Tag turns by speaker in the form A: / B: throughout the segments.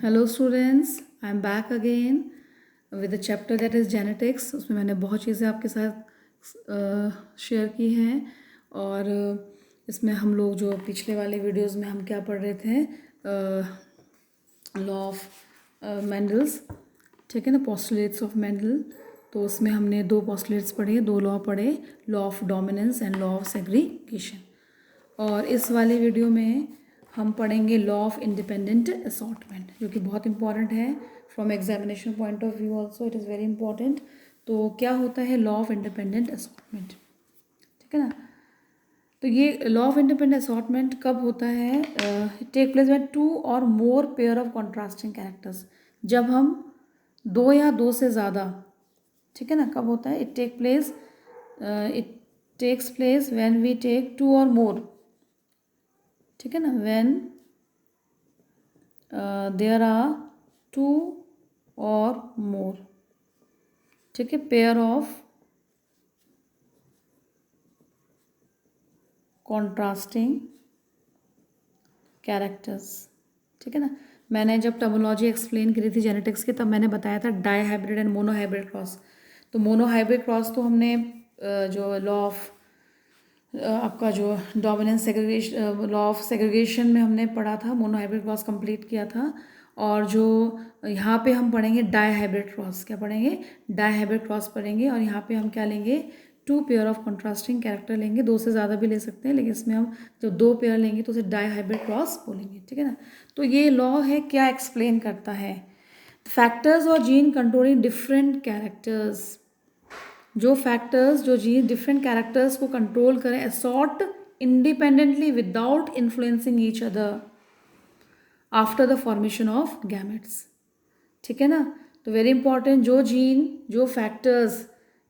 A: Hello students, I am back again with the chapter that is genetics. उसमें मैंने बहुत चीज़ें आपके साथ शेयर की हैं और इसमें हम लोग जो पिछले वाले वीडियोस में हम क्या पढ़ रहे थे, लॉ ऑफ मेंडल्स, ठीक है ना, पोस्टुलेट्स ऑफ मेंडल। तो उसमें हमने दो पोस्टुलेट्स पढ़े, दो लॉ पढ़े, law of dominance and law of segregation. और इस वाले वीडियो में हम पढ़ेंगे लॉ ऑफ इंडिपेंडेंट असॉर्टमेंट, जो कि बहुत इंपॉर्टेंट है from examination point of view also it is very important. तो क्या होता है लॉ ऑफ इंडिपेंडेंट असॉर्टमेंट, ठीक है ना। तो ये लॉ ऑफ इंडिपेंडेंट असॉर्टमेंट कब होता है? Take place when to or more pair of contrasting characters. जब हम दो या दो से ज़्यादा, ठीक है ना, कब होता है? It takes place when we take two or more, ठीक है ना, when there are to or more, ठीक है, पेयर ऑफ कॉन्ट्रास्टिंग कैरेक्टर्स, ठीक है ना। मैंने जब टर्मिनोलॉजी एक्सप्लेन करी थी जेनेटिक्स की, तब मैंने बताया था dihybrid and monohybrid cross. तो मोनो हाइब्रिड क्रॉस तो हमने जो लॉ ऑफ आपका जो dominance segregation, law of segregation में हमने पढ़ा था, मोनो हाइब्रिड क्रॉस कंप्लीट किया था। और जो यहाँ पे हम पढ़ेंगे डाई हाइब्रिड क्रॉस, क्या पढ़ेंगे? डाई हाइब्रिड क्रॉस पढ़ेंगे। और यहाँ पे हम क्या लेंगे? Two pair of contrasting character लेंगे, दो से ज़्यादा भी ले सकते हैं, लेकिन इसमें हम जब दो पेयर लेंगे तो उसे डाई हाइब्रिड क्रॉस बोलेंगे, ठीक है ना। तो ये लॉ है, क्या एक्सप्लेन करता है? फैक्टर्स और जीन कंट्रोलिंग डिफरेंट कैरेक्टर्स। जो फैक्टर्स, जो जीन डिफरेंट कैरेक्टर्स को कंट्रोल करें, assort independently without influencing each other after the formation of gametes, ठीक है ना। तो वेरी इंपॉर्टेंट, जो जीन, जो फैक्टर्स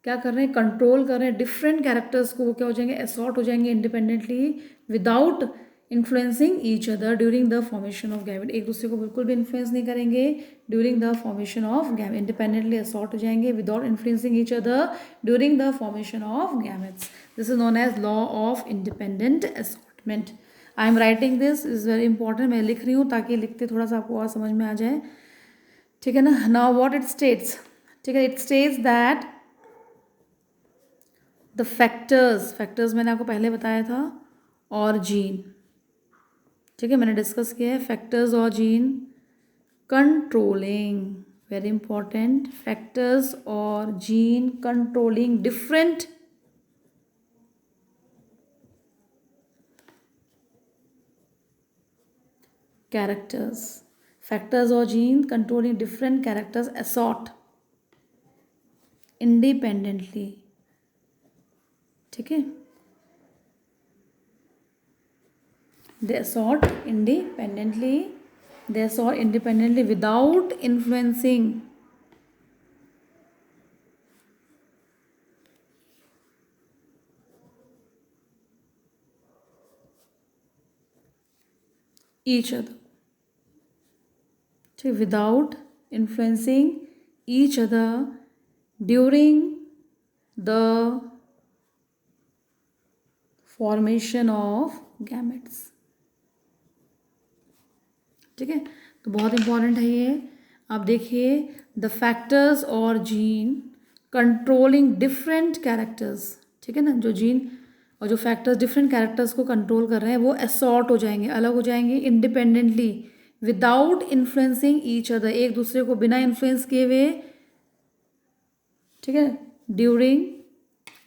A: क्या कर रहे हैं? कंट्रोल कर रहे हैं डिफरेंट कैरेक्टर्स को, वो क्या हो जाएंगे? असॉर्ट हो जाएंगे independently without influencing each other during the formation of gamete. एक दूसरे को बिल्कुल भी इन्फ्लुएंस नहीं करेंगे during the formation of gamete, independently assort हो जाएंगे without influencing each other during the formation of gametes. This is known as law of independent assortment. I am writing this, is very important, मैं लिख रही हूँ ताकि लिखते थोड़ा सा आपको और समझ में आ जाए, ठीक है ना। नाउ व्हाट इट स्टेट्स, ठीक है, it states that the factors, factors मैंने आपको पहले बताया था, और जीन, ठीक है, मैंने डिस्कस किया है फैक्टर्स और gene controlling, very important, factors और gene controlling different characters, factors और gene controlling different characters assort independently, ठीक है, they assort independently, they assort independently without influencing each other, okay, without influencing each other during the formation of gametes, ठीक है। तो बहुत important है ये, आप देखिए, द फैक्टर्स और जीन कंट्रोलिंग डिफरेंट कैरेक्टर्स, ठीक है ना, जो जीन और जो फैक्टर्स डिफरेंट कैरेक्टर्स को कंट्रोल कर रहे हैं वो असॉर्ट हो जाएंगे, अलग हो जाएंगे independently without influencing each other, एक दूसरे को बिना इन्फ्लुएंस किए हुए, ठीक है, during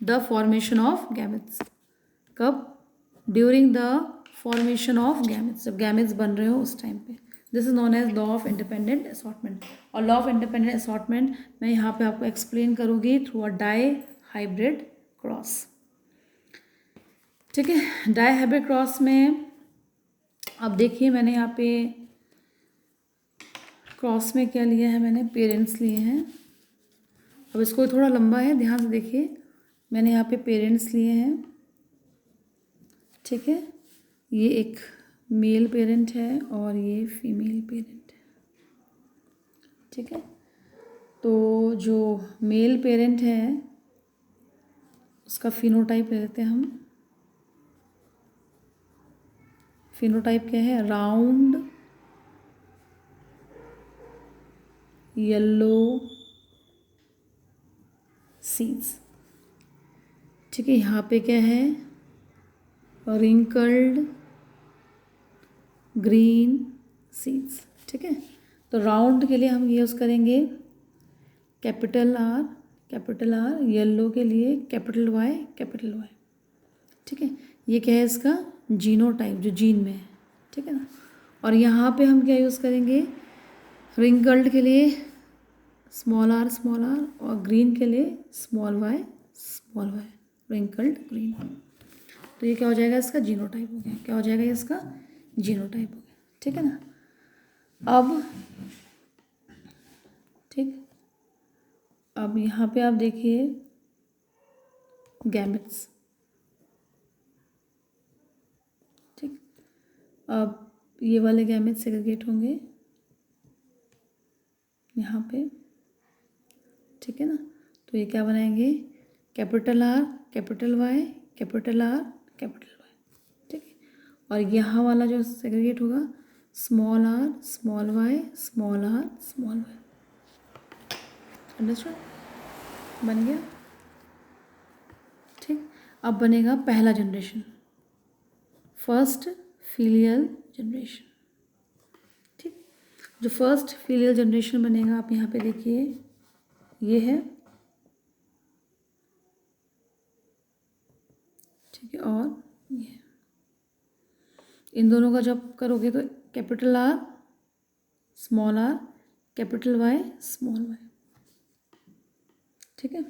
A: the formation of gametes. कब? During the formation of gametes, जब गैमेट्स बन रहे हो उस टाइम पे। This is known as law of independent assortment. और लॉ ऑफ इंडिपेंडेंट असॉर्टमेंट मैं यहाँ पे आपको एक्सप्लेन करूँगी through a dihybrid cross, ठीक है। डाई हाइब्रिड क्रॉस में अब देखिए, मैंने यहाँ पे क्रॉस में क्या लिया है, मैंने पेरेंट्स लिए हैं। अब इसको थोड़ा लंबा है, ध्यान से देखिए, मैंने यहाँ पे पेरेंट्स लिए हैं, ठीक है, ये एक मेल पेरेंट है और ये फीमेल पेरेंट है, ठीक है। तो जो मेल पेरेंट है उसका फिनोटाइप ले लेते हैं हम। फिनोटाइप क्या है? Round yellow seeds. ठीक है, यहाँ पे क्या है, रिंकल्ड ग्रीन सीड्स। ठीक है, तो राउंड के लिए हम यूज़ करेंगे कैपिटल आर, येलो के लिए कैपिटल वाई। ठीक है, ये क्या है इसका जीनोटाइप, जो जीन में है। ठीक है ना, और यहाँ पे हम क्या यूज़ करेंगे, रिंकल्ड के लिए स्मॉल आर और ग्रीन के लिए स्मॉल वाई, रिंकल्ड ग्रीन। तो ये क्या हो जाएगा, इसका जीनोटाइप हो गया। क्या हो जाएगा, ये इसका जीनोटाइप हो गया। ठीक है ना, अब ठीक, अब यहाँ पे आप देखिए गैमेट्स। ठीक, अब ये वाले गैमेट्स सेग्रीगेट होंगे यहाँ पे। ठीक है ना, तो ये क्या बनाएंगे, capital R, capital Y, capital R, capital Y. ठीक है, और यहाँ वाला जो सेग्रीगेट होगा small R, small Y, small R, small Y. Understood, बन गया। ठीक, अब बनेगा पहला जनरेशन, फर्स्ट फिलियल जनरेशन। ठीक, जो फर्स्ट फिलियल जनरेशन बनेगा, आप यहाँ पे देखिए ये है। ठीक है, और ये, इन दोनों का जब करोगे तो capital R, small R, capital Y, small Y. ठीक है,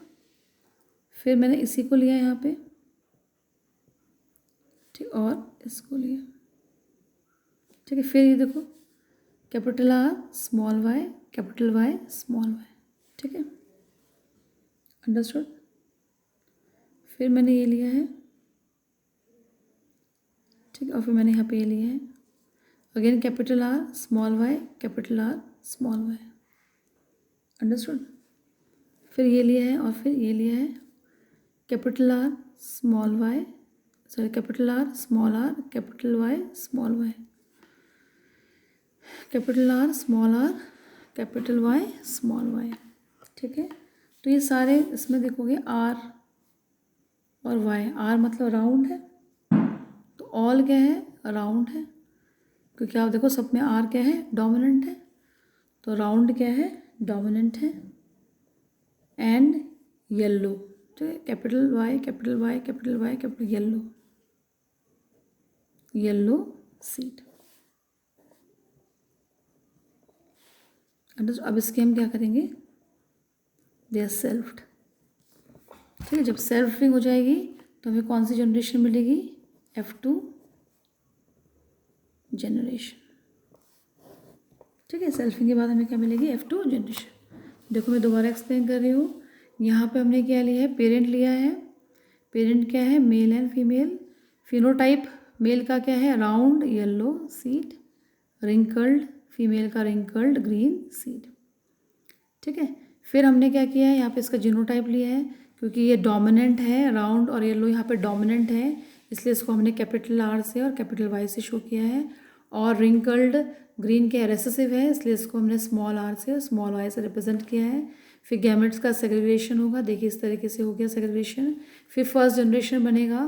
A: फिर मैंने इसी को लिया यहाँ पे। ठीक, और इसको लिया। ठीक है, फिर ये देखो capital R, small Y, capital Y, small Y. ठीक है, अंडरस्टूड। फिर मैंने ये लिया है। ठीक, और फिर मैंने यहाँ पे ये लिया है again capital R, small Y, capital R, small Y. Understood. फिर ये लिया है और फिर ये लिया है capital R, small Y, sorry capital R, small R, capital Y, small Y, capital R, small R, capital Y, small Y. ठीक है, तो ये सारे इसमें देखोगे आर और वाई, आर मतलब राउंड है, तो ऑल क्या है, राउंड है, क्योंकि आप देखो सब में आर क्या है, डोमिनेंट है, तो राउंड क्या है, डोमिनेंट है। एंड येलो, ठीक है, capital Y, capital Y, capital Y, capital yellow, yellow seed. अब इसके हम क्या करेंगे, दे आर सेल्फ्ड। ठीक है, जब सेल्फिंग हो जाएगी तो हमें कौन सी जनरेशन मिलेगी, F2 जनरेशन। ठीक है, सेल्फिंग के बाद हमें क्या मिलेगी, F2 जनरेशन। देखो मैं दोबारा एक्सप्लेन कर रही हूँ, यहाँ पे हमने क्या लिया है, पेरेंट लिया है। पेरेंट क्या है, male and female. Phenotype male का क्या है, round yellow seed, wrinkled female का रिंकल्ड ग्रीन सीड। ठीक है, फिर हमने क्या किया है, यहाँ पे इसका जीनोटाइप लिया है, क्योंकि ये डोमिनेंट है, राउंड और येलो यहाँ पे डोमिनेंट है, इसलिए इसको हमने कैपिटल आर से और कैपिटल वाई से शो किया है। और रिंकल्ड ग्रीन क्या रेसेसिव है, इसलिए इसको हमने स्मॉल आर से और स्मॉल वाई से रिप्रेजेंट किया है। फिर गैमेट्स का सेग्रीगेशन होगा, देखिए इस तरीके से हो गया सेग्रीगेशन। फिर फर्स्ट जनरेशन बनेगा।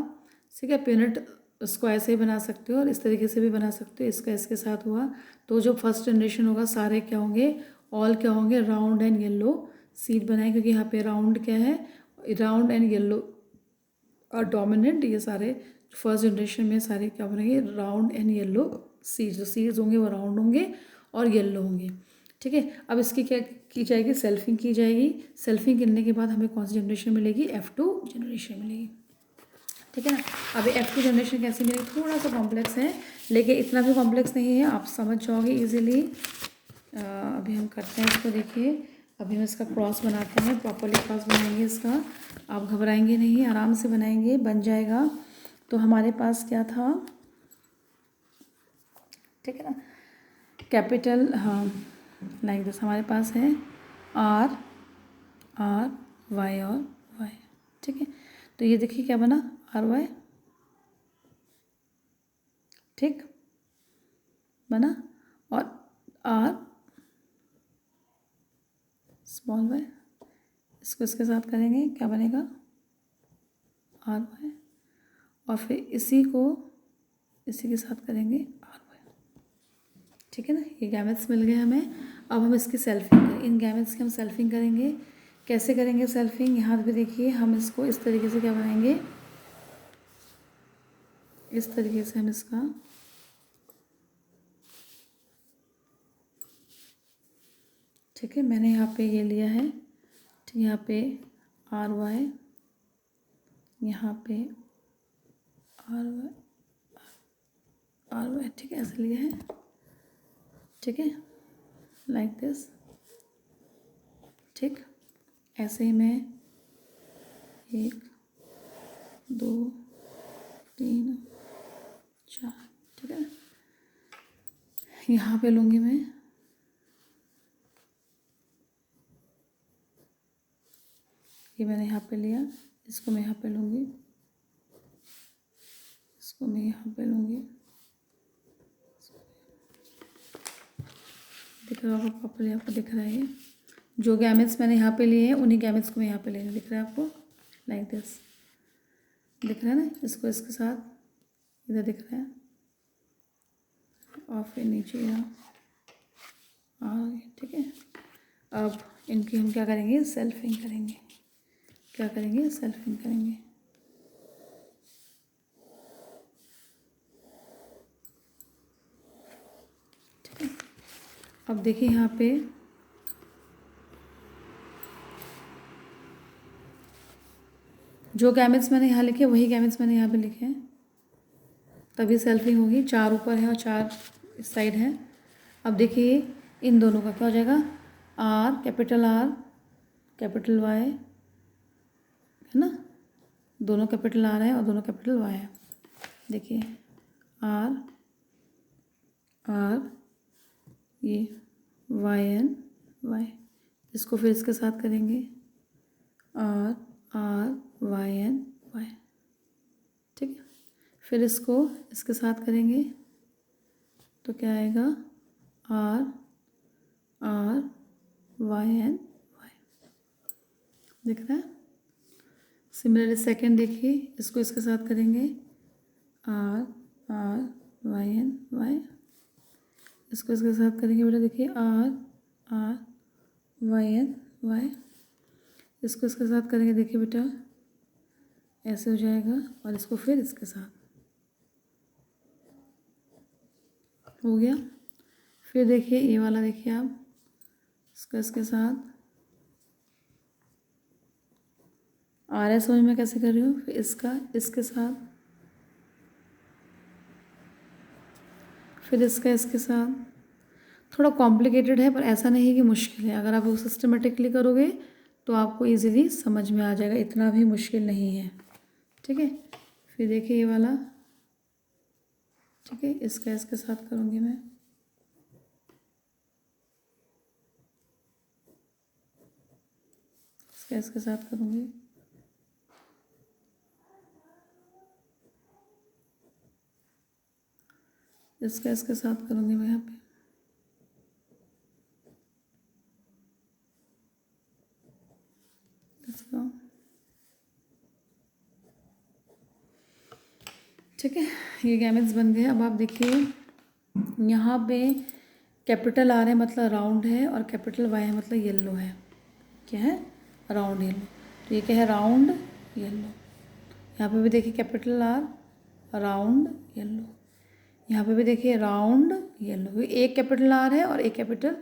A: ठीक है, पेरेंट उसको ऐसे ही बना सकते हो और इस तरीके से भी बना सकते हो, इसका इसके साथ हुआ। तो जो फर्स्ट जनरेशन होगा सारे क्या होंगे, ऑल क्या होंगे, राउंड एंड येलो सीड बनाए, क्योंकि यहाँ पे राउंड क्या है, राउंड एंड येलो और डोमिनेंट। ये सारे फर्स्ट जनरेशन में सारे क्या बनेंगे, राउंड एंड येलो सीड्स। जो सीड्स होंगे वो राउंड होंगे और येलो होंगे। ठीक है, अब इसकी क्या की जाएगी, सेल्फिंग की जाएगी। सेल्फिंग करने के बाद हमें कौन सी जनरेशन मिलेगी, F2 जनरेशन मिलेगी। ठीक है ना, अभी F2 जनरेशन कैसे मिलेगी, थोड़ा सा कॉम्प्लेक्स है, लेकिन इतना भी कॉम्प्लेक्स नहीं है, आप समझ जाओगे इजीली। अभी हम करते हैं इसको, देखिए अभी हम इसका क्रॉस बनाते हैं, प्रॉपरली क्रॉस बनाएंगे इसका। आप घबराएंगे नहीं, आराम से बनाएंगे, बन जाएगा। तो हमारे पास क्या था, ठीक है ना, कैपिटल, हाँ लाइक दिस, हमारे पास है आर, आर वाई और वाई। ठीक है, तो ये देखिए क्या बना, आर वाई, ठीक बना, और आर स्मॉल वाई, इसको इसके साथ करेंगे, क्या बनेगा आर वाई, और फिर इसी को इसी के साथ करेंगे आर वाई। ठीक है ना, ये गैमेट्स मिल गए हमें। अब हम इसकी सेल्फिंग करें, इन गैमेट्स की हम सेल्फिंग करेंगे। कैसे करेंगे सेल्फिंग, यहाँ पे देखिए हम इसको इस तरीके से क्या बनाएंगे, इस तरीके से हम इसका ठीक है, मैंने यहाँ पे ये लिया है, ठीक, यहाँ पे आर वाई, यहाँ पे आर वाई, आर वाई, ठीक है, ऐसे लिया है। ठीक है, लाइक दिस। ठीक, ऐसे ही मैं 1 2 3 4, ठीक है, यहाँ पे लूँगी मैं, ये मैंने यहाँ पे लिया, इसको मैं यहाँ पे लूँगी, इसको मैं यहाँ पे लूँगी, दिख रहा होगा प्रॉपर्ली, आपको दिख रहा है ये जो गैमेट्स मैंने यहाँ पे लिए हैं उन्हीं गैमेट्स को मैं यहाँ पे ले रही हूँ, दिख रहा है आपको, लाइक दिस, दिख रहा है ना, इसको इसके साथ इधर दिख रहा है, और फिर नीचे यहाँ आ गए। ठीक है, अब इनकी हम क्या करेंगे, सेल्फिंग करेंगे, क्या करेंगे, सेल्फिंग करेंगे। ठीक है, अब देखिए यहाँ पे जो गैमेट्स मैंने यहाँ लिखे वही गैमेट्स मैंने यहाँ पे लिखे हैं, तभी सेल्फिंग होगी। 4 ऊपर है और 4 इस साइड है। अब देखिए इन दोनों का क्या हो जाएगा, आर कैपिटल वाई, है ना, दोनों कैपिटल आर है और दोनों कैपिटल वाई है। देखिए आर ये वाई एन वाई, इसको फिर इसके साथ करेंगे आर वाई एन वाई। ठीक है, फिर इसको इसके साथ करेंगे तो क्या आएगा, आर वाई एन वाई, दिख रहा है। सिमिलरली सेकेंड देखिए, इसको इसके साथ करेंगे आर वाई एन वाई, इसको इसके साथ करेंगे बेटा, देखिए आर वाई एन वाई, इसको इसके साथ करेंगे, देखिए बेटा ऐसे हो जाएगा, और इसको फिर इसके साथ हो गया। फिर देखिए ये वाला, देखिए आप इसका इसके साथ, आ रहा है समझ में कैसे कर रही हूँ, फिर इसका इसके साथ, फिर इसका इसके साथ। थोड़ा कॉम्प्लिकेटेड है पर ऐसा नहीं है कि मुश्किल है, अगर आप वो सिस्टमेटिकली करोगे तो आपको इजीली समझ में आ जाएगा, इतना भी मुश्किल नहीं है। ठीक है, फिर देखिए ये वाला, ठीक है, इसका इसके साथ करूँगी मैं, इसका इसके साथ करूँगी, इसका इसके साथ करूँगी मैं यहाँ पे, इसका। ठीक है, ये गैमेट्स बन गए। अब आप देखिए यहाँ पे कैपिटल आर है मतलब राउंड है, और कैपिटल वाई है मतलब येलो है। क्या है, राउंड येलो, तो ये क्या है, राउंड येलो। यहाँ पे भी देखिए कैपिटल आर, राउंड येलो, यहाँ पे भी देखिए राउंड येलो, एक कैपिटल आर है और एक कैपिटल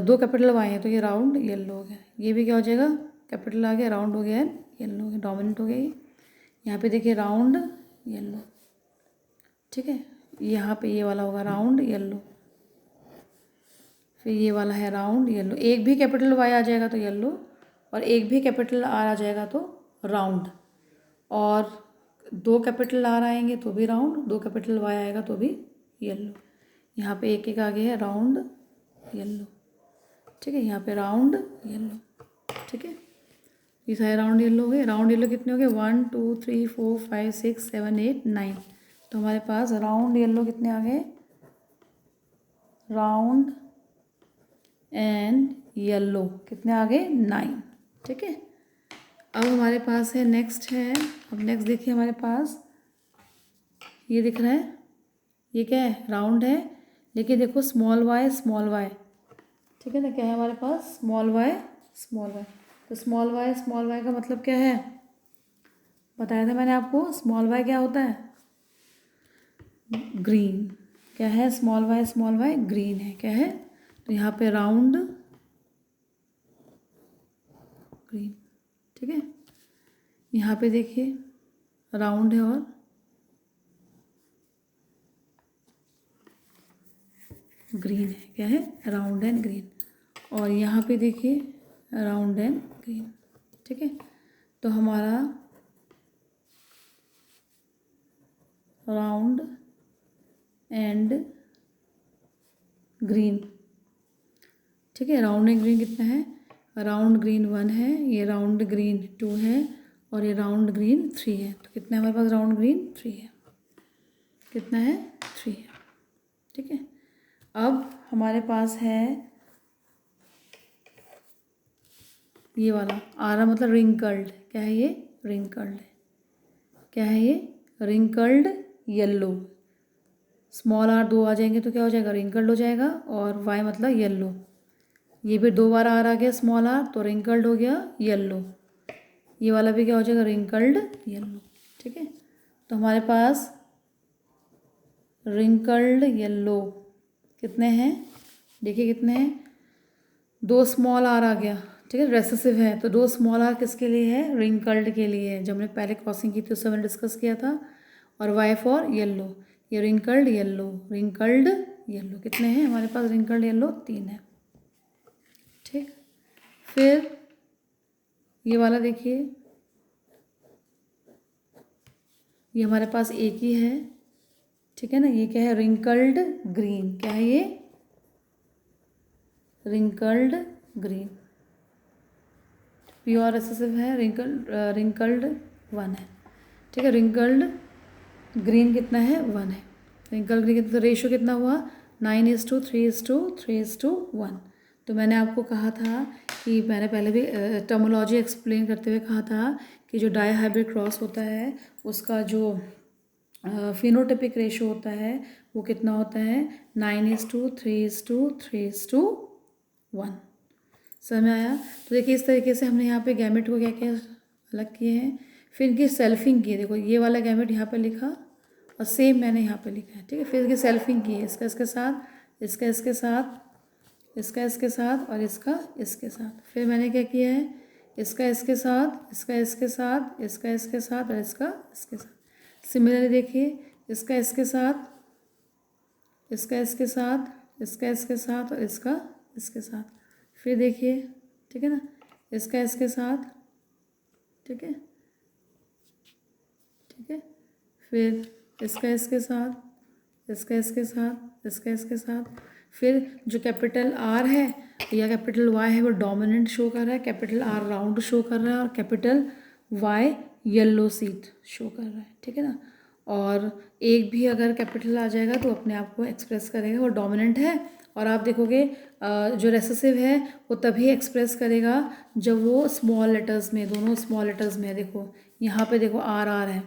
A: 2 कैपिटल वाई है, तो ये राउंड येलो हो गया। ये भी क्या हो जाएगा, कैपिटल आ गया, राउंड हो गया, येलो हो गया, डोमिनेंट हो गया ये। यहाँ पे देखिए राउंड येलो, ठीक है, यहाँ पे ये वाला होगा राउंड येलो, फिर ये वाला है राउंड येलो। एक भी कैपिटल वाई आ जाएगा तो येलो, और एक भी कैपिटल आर आ जाएगा तो राउंड, और 2 कैपिटल आर आएंगे तो भी राउंड, 2 कैपिटल वाई आएगा तो भी येलो। यहाँ पे एक एक आ गया है राउंड येलो। ठीक है, यहाँ पे राउंड येलो। ठीक है, ये सारे राउंड येलो हो गए। राउंड येलो कितने हो गए, 1 2 3 4 5 6 7 8 9, तो हमारे पास राउंड येलो कितने आ गए, राउंड एंड येलो, कितने आ गए 9, ठीक है। अब हमारे पास है नेक्स्ट है, अब नेक्स्ट देखिए हमारे पास ये दिख रहा है, ये क्या है राउंड है, लेकिन देखो स्मॉल वाई, ठीक है ना, क्या है हमारे पास स्मॉल वाई। तो स्मॉल वाई का मतलब क्या है, बताया था मैंने आपको, स्मॉल वाई क्या होता है, ग्रीन। क्या है स्मॉल वाई ग्रीन है, क्या है, तो यहाँ पे राउंड ग्रीन, ठीक है। यहाँ पे देखिए राउंड है और ग्रीन है, क्या है राउंड एंड ग्रीन, और यहाँ पे देखिए राउंड एंड ग्रीन, ठीक है। तो हमारा राउंड एंड ग्रीन, ठीक है। राउंड एंड ग्रीन कितना है, राउंड ग्रीन 1 है, ये राउंड ग्रीन 2 है, और ये राउंड ग्रीन 3 है। तो कितना है हमारे पास राउंड ग्रीन 3 है, कितना है 3 है, ठीक है। अब हमारे पास है ये वाला आरा, मतलब रिंकल्ड, क्या है ये रिंकल्ड है, क्या है ये रिंकल्ड येल्लो। स्मॉल आर 2 आ जाएंगे तो क्या हो जाएगा रिंकल्ड हो जाएगा, और वाई मतलब येल्लो, ये भी 2 बार आर आ गया स्मॉल आर तो रिंकल्ड हो गया येल्लो, ये वाला भी क्या हो जाएगा रिंकल्ड येल्लो, ठीक है। तो हमारे पास रिंकल्ड येल्लो कितने हैं, देखिए कितने हैं, 2 स्मॉल आर आ गया, ठीक है, रेसेसिव है तो 2 स्मॉल आर किसके लिए है, रिंकल्ड के लिए है, जब हमने पहले क्रॉसिंग की थी उससे मैंने डिस्कस किया था, और वाई फॉर येल्लो, ये रिंकल्ड येल्लो, कितने हैं हमारे पास रिंकल्ड येल्लो 3 है, ठीक। फिर ये वाला देखिए, ये हमारे पास एक ही है, ठीक है ना, ये क्या है रिंकल्ड ग्रीन, क्या है ये रिंकल्ड ग्रीन, प्योर रेसेसिव है, रिंकल्ड 1 है, ठीक है। रिंकल्ड ग्रीन कितना है 1 है, रिंकल्ड ग्रीन कितना, तो रेशो कितना हुआ 9:3:1। तो मैंने आपको कहा था कि मैंने पहले भी टर्मोलॉजी एक्सप्लेन करते हुए कहा था कि जो डाई हाइब्रिड क्रॉस होता है उसका जो फिनोटिपिक रेशो होता है वो कितना होता है 9:3:1। समझ में आया। तो देखिए इस तरीके से हमने यहाँ पे गैमेट को क्या क्या अलग किए हैं, फिर इनकी सेल्फिंग की है, देखो ये वाला गैमेट यहाँ पे लिखा और सेम मैंने यहाँ पे लिखा है, ठीक है। फिर इसकी सेल्फिंग की है, इसका इसके साथ, इसका इसके साथ, इसका इसके साथ और इसका इसके साथ। फिर मैंने क्या किया है, इसका इसके साथ, इसका इसके साथ, इसका इसके साथ और इसका इसके साथ। सिमिलरली देखिए इसका इसके साथ, इसका इसके साथ, इसका इसके साथ और इसका इसके साथ। फिर देखिए, ठीक है ना, इसका इसके साथ, ठीक है, ठीक है। फिर इसका इसके साथ, इसका इसके साथ, इसका इसके साथ। फिर जो कैपिटल आर है या कैपिटल वाई है वो डोमिनेंट शो कर रहा है, कैपिटल आर राउंड शो कर रहा है और capital Y yellow seed show कर रहा है, ठीक है ना। और एक भी अगर कैपिटल आ जाएगा तो अपने आप को एक्सप्रेस करेगा, वो डोमिनेंट है। और आप देखोगे जो रेसेसिव है वो तभी एक्सप्रेस करेगा जब वो स्मॉल लेटर्स में, दोनों स्मॉल लेटर्स में है। देखो यहाँ पे देखो आर आर है,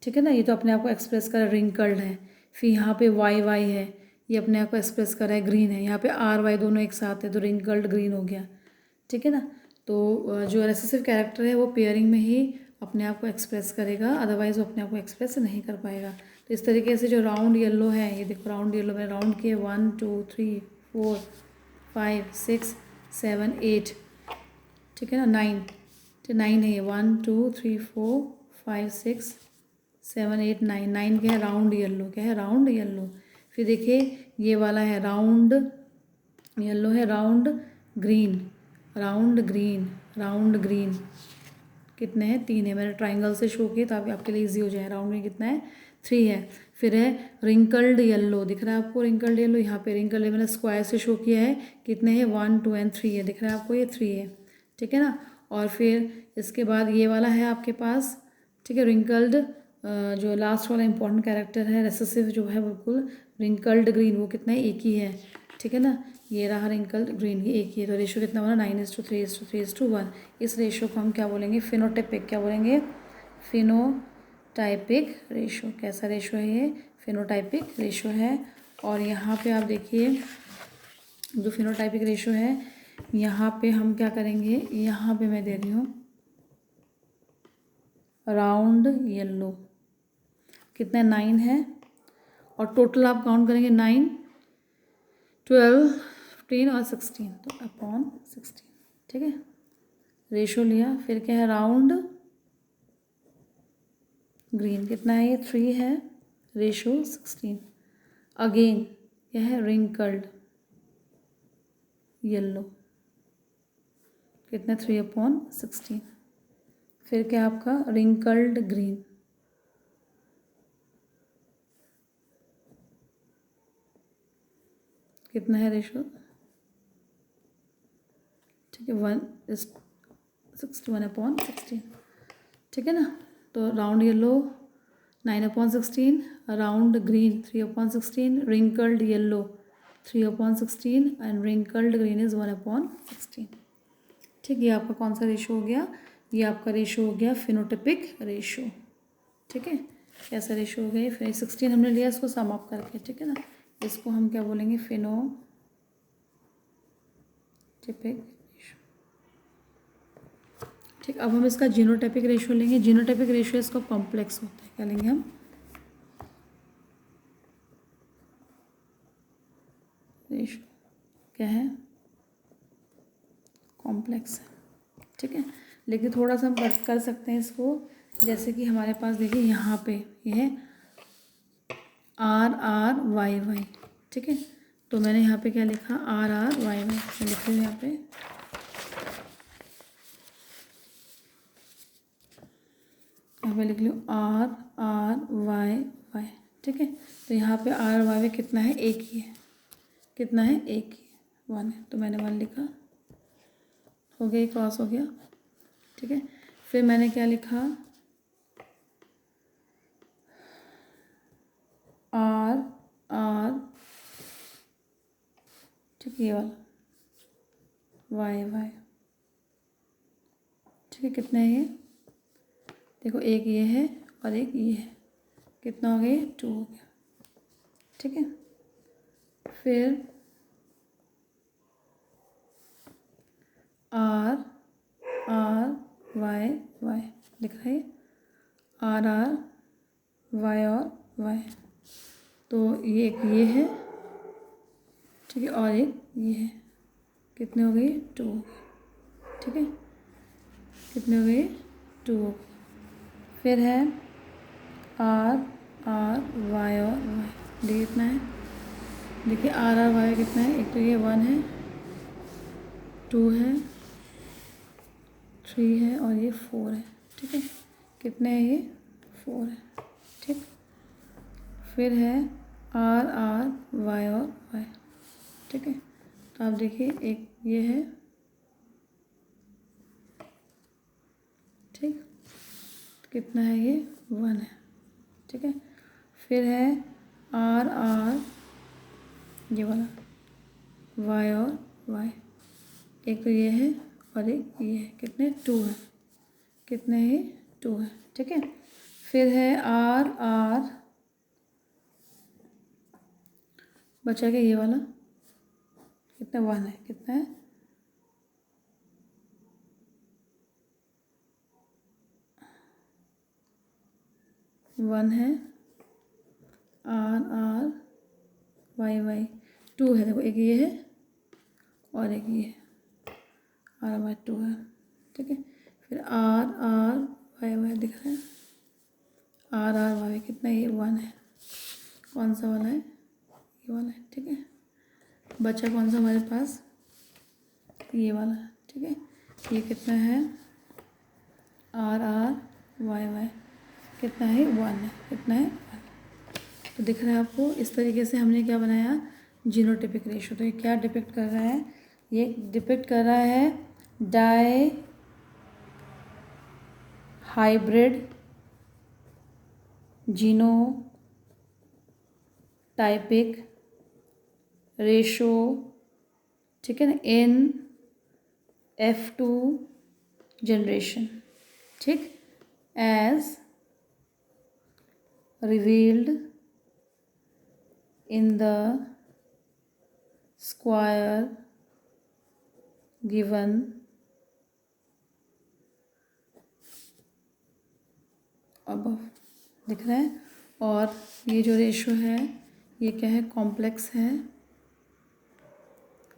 A: ठीक है ना, ये तो अपने आप को एक्सप्रेस कर रहा है रिंकल्ड है। फिर यहाँ पे वाई वाई है, ये अपने आप को एक्सप्रेस कर रहा है ग्रीन है। यहाँ पे आर वाई दोनों एक साथ है तो रिंकल्ड ग्रीन हो गया, ठीक है ना। तो जो रेसेसिव कैरेक्टर है वो पेयरिंग में ही अपने आप को एक्सप्रेस करेगा, अदरवाइज वो अपने आप को एक्सप्रेस नहीं कर पाएगा। तो इस तरीके से जो राउंड येलो है, ये देखो राउंड येलो में राउंड किए 1 2 3 4 5 6 7 8, ठीक है ना, 9, तो 9 है ये 1 2 3 4 5 6 7 8 9, 9 क्या है राउंड येल्लो, क्या है राउंड येल्लो। फिर देखिए ये वाला है राउंड येल्लो है, round green, round green, round green, कितने हैं 3 है, मैंने ट्राइंगल से शो किया ताकि आपके लिए इजी हो जाए। राउंड में कितना है 3 है। फिर है रिंकल्ड येल्लो, दिख रहा है आपको रिंकल्ड येल्लो, यहाँ पे रिंकल्ड येल्लो मैंने स्क्वायर से शो किया है, कितने हैं 1 2 एंड 3 है, दिख रहा है आपको ये 3 है, ठीक है ना। और फिर इसके बाद ये वाला है आपके पास, ठीक है, रिंकल्ड जो लास्ट वाला इंपॉर्टेंट कैरेक्टर है रेसेसिव जो है बिल्कुल रिंकल्ड ग्रीन, वो कितना है एक ही है, ठीक है ना। ये रहा रिंकल्ड ग्रीन, ये एक ये, तो रेशो कितना बना 9:3:3:1। इस रेशो को हम क्या बोलेंगे, फिनोटाइपिक। क्या बोलेंगे, फिनोटाइपिक रेशो। कैसा रेशो है ये, फिनोटाइपिक रेशो है। और यहाँ पे आप देखिए जो फिनोटाइपिक रेशो है, यहाँ पे हम क्या करेंगे, यहाँ पे मैं दे रही हूँ राउंड येलो, कितना 9 है, और टोटल आप काउंट करेंगे 9, 12, 15 और 16, तो अपॉन 16। ठीक है, रेशो लिया। फिर क्या है, राउंड ग्रीन, कितना है ये 3 है, रेशो 16। अगेन क्या है, रिंकल्ड येलो, कितना 3/16। फिर क्या आपका रिंकल्ड ग्रीन, कितना है रेशो, ठीक है 1:61/16। ठीक है ना, तो round yellow 9/16, round green 3/16, wrinkled yellow 3/16 and wrinkled green is 1/16। ठीक, ये आपका कौन सा रेशो हो गया, ये आपका रेशो हो गया फिनोटिपिक रेशो। ठीक है, कैसा रेशो हो गया, फिर 16 हमने लिया इसको सम अप करके। ठीक है ना, इसको हम क्या बोलेंगे, फिनोटिपिक रेशो। ठीक, अब हम इसका जीनोटाइपिक रेशो लेंगे। जीनोटाइपिक रेशो इसका कॉम्प्लेक्स होता है, क्या लेंगे हम, रेशो क्या है, कॉम्प्लेक्स है। ठीक है, लेकिन थोड़ा सा हम कर सकते हैं इसको, जैसे कि हमारे पास देखिए यहाँ पे ये है RRYY। ठीक है, तो मैंने यहाँ पे क्या लिखा, RRYY मैं लिख रही हूँ यहाँ पे, लिख लूँ RRYY। ठीक है, तो यहाँ पे RRYY कितना है, एक ही है, कितना है, एक ही 1 है, तो मैंने 1 लिखा, हो गया, क्रॉस हो गया। ठीक है, फिर मैंने क्या लिखा, R ठीक है, ये वाला Y। ठीक है, कितना है ये, देखो एक ये है और एक ये है, कितना हो गया, 2 हो गया। ठीक है, फिर RRYY लिख रहा है, RRY और Y, तो ये एक ये है, ठीक है, और एक ये है, कितने हो गए, 2 हो गए। ठीक है, कितने हो गए, 2 हो गए। फिर है RRY और Y, देखिए कितना है, देखिए RRY कितना है, एक तो ये 1 है, 2 है, 3 है और ये 4 है। ठीक है, कितने है ये, 4 है। ठीक, फिर है RRY और Y। ठीक है, तो आप देखिए एक ये है, ठीक, कितना है ये, 1 है। ठीक है, फिर है RR ये वाला Y और Y, एक तो ये है और एक ये है, कितने, 2 है, कितने है, 2 है। ठीक है, फिर है RR, बचा क्या ये वाला, कितना, 1 है, कितना है, वन है, RRYY 2 है, देखो एक ये है और एक ये है, RY 2 है। ठीक है, फिर RRYY दिख रहा है, RRY कितना, ये 1 है, कौन सा वाला है, ये वाला है। ठीक है, बचा कौन सा हमारे पास, ये वाला है। ठीक है, ये कितना है, RRYY कितना है, 1 है, कितना है, 1। तो दिख रहा है आपको, इस तरीके से हमने क्या बनाया, जीनोटाइपिक रेशो। तो ये क्या डिपिक्ट कर रहा है, ये डिपिक्ट कर रहा है डाई हाइब्रिड जीनोटाइपिक रेशो ठीक है ना, इन F2 जनरेशन, ठीक, as revealed in the square given above, दिख रहा है। और ये जो रेशो है ये क्या है, कॉम्प्लेक्स है,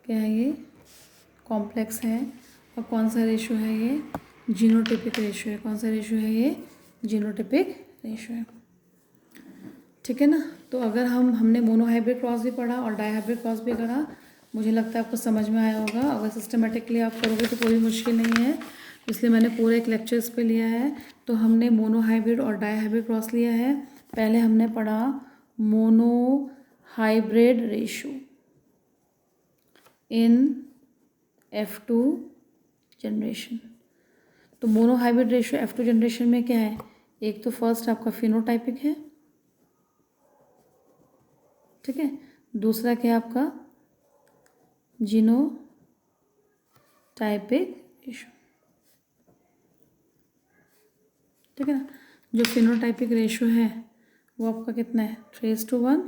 A: क्या है ये, कॉम्प्लेक्स है। और कौन सा रेशो है ये, जीनोटिपिक रेशो है। कौन सा रेशो है ये, जीनोटिपिक रेशो है, ठीक है ना। तो अगर हमने मोनोहाइब्रिड क्रॉस भी पढ़ा और डाईहाइब्रिड क्रॉस भी करा, मुझे लगता है आपको समझ में आया होगा। अगर सिस्टमेटिकली आप करोगे तो कोई मुश्किल नहीं है, इसलिए मैंने पूरे एक लेक्चर इस पे लिया है। तो हमने मोनोहाइब्रिड और डाईहाइब्रिड क्रॉस लिया है। पहले हमने पढ़ा मोनोहाइब्रिड रेशो इन F2 जनरेशन। तो मोनोहाइब्रिड रेशो F2 जनरेशन में क्या है, एक तो फर्स्ट आपका फिनोटाइपिक है, ठीक है, दूसरा क्या है आपका जीनोटाइपिक रेशो, ठीक है ना। जो फिनोटाइपिक रेशो है वो आपका कितना है, 3:1,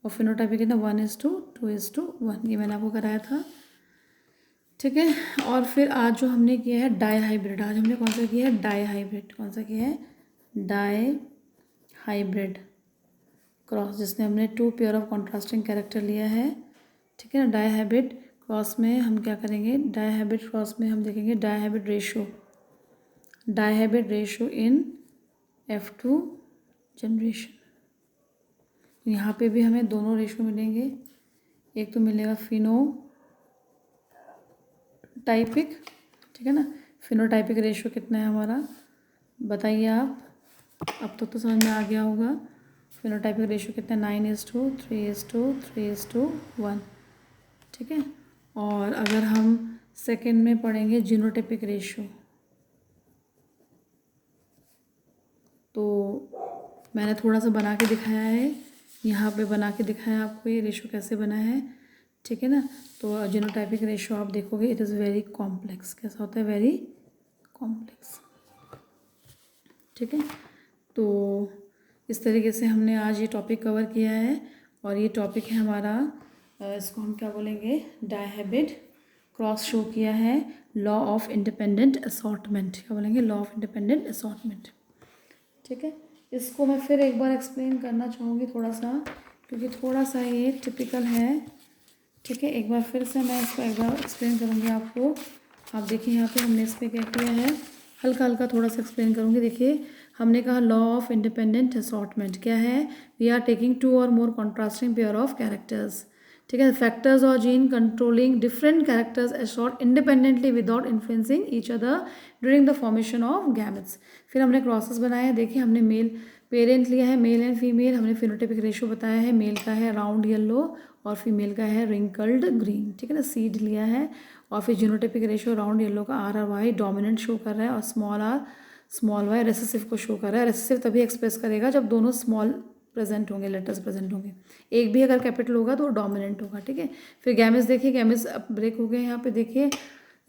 A: और फिनोटाइपिक कितना 1:2:1, ये मैंने आपको कराया था, ठीक है। और फिर आज जो हमने किया है डाईहाइब्रिड, आज हमने कौन सा किया है, डाईहाइब्रिड। कौन सा किया है, डाईहाइब्रिड क्रॉस, जिसमें हमने 2 पेयर ऑफ कॉन्ट्रास्टिंग कैरेक्टर लिया है, ठीक है ना। डाईहाइब्रिड क्रॉस में हम क्या करेंगे, डाईहाइब्रिड क्रॉस में हम देखेंगे डाईहाइब्रिड रेशो इन F2 जनरेशन। यहाँ पे भी हमें दोनों रेशो मिलेंगे, एक तो मिलेगा फिनोटाइपिक, ठीक है ना। फिनोटाइपिक रेशो कितना है हमारा, बताइए आप, अब तक तो समझ में आ गया होगा। फिनोटाइपिक रेशो कितना है, 9:3:3:1, ठीक है। और अगर हम सेकंड में पढ़ेंगे जीनोटाइपिक रेशो, तो मैंने थोड़ा सा बना के दिखाया है, यहाँ पे बना के दिखाया आपको ये रेशो कैसे बना है, ठीक है ना। तो जीनोटाइपिक रेशो आप देखोगे इट इज़ वेरी कॉम्प्लेक्स, कैसा होता है, वेरी कॉम्प्लेक्स, ठीक है। तो इस तरीके से हमने आज ये टॉपिक कवर किया है, और ये टॉपिक है हमारा, इसको हम क्या बोलेंगे, डाईहाइब्रिड क्रॉस शो किया है, लॉ ऑफ इंडिपेंडेंट असॉर्टमेंट, क्या बोलेंगे, लॉ ऑफ इंडिपेंडेंट असॉर्टमेंट, ठीक है। इसको मैं फिर एक बार एक्सप्लेन करना चाहूँगी थोड़ा सा, क्योंकि थोड़ा सा ये टिपिकल है, ठीक है। एक बार फिर से मैं इसको एक बार एक्सप्लेन करूँगी आपको। आप देखिए यहाँ पे हमने इस पर क्या किया है, हल्का हल्का थोड़ा सा एक्सप्लेन करूँगी। देखिए हमने कहा लॉ ऑफ इंडिपेंडेंट असॉर्टमेंट क्या है, वी आर टेकिंग 2 और मोर कॉन्ट्रास्टिंग पेयर ऑफ कैरेक्टर्स, ठीक है, फैक्टर्स और gene controlling different characters assort independently without influencing each other during the formation of gametes. फिर हमने क्रॉसेस बनाए हैं, देखिए हमने मेल पेरेंट लिया है, मेल एंड फीमेल, हमने फिनोटाइपिक रेशो बताया है, मेल का है राउंड येलो और फीमेल का है रिंकल्ड ग्रीन, ठीक है ना। सीड लिया है, और फिर जीनोटाइपिक रेशो राउंड येलो का आर और वाई डोमिनेंट शो कर रहा है, और small R small Y recessive को शो कर रहा है। रेसेसिव तभी एक्सप्रेस करेगा जब दोनों स्मॉल प्रेजेंट होंगे, लेटर्स प्रेजेंट होंगे, एक भी अगर कैपिटल होगा तो वो डोमिनेंट होगा, ठीक है। फिर गैमेट्स देखिए, गैमेट्स अब ब्रेक हो गए यहाँ पे, देखिए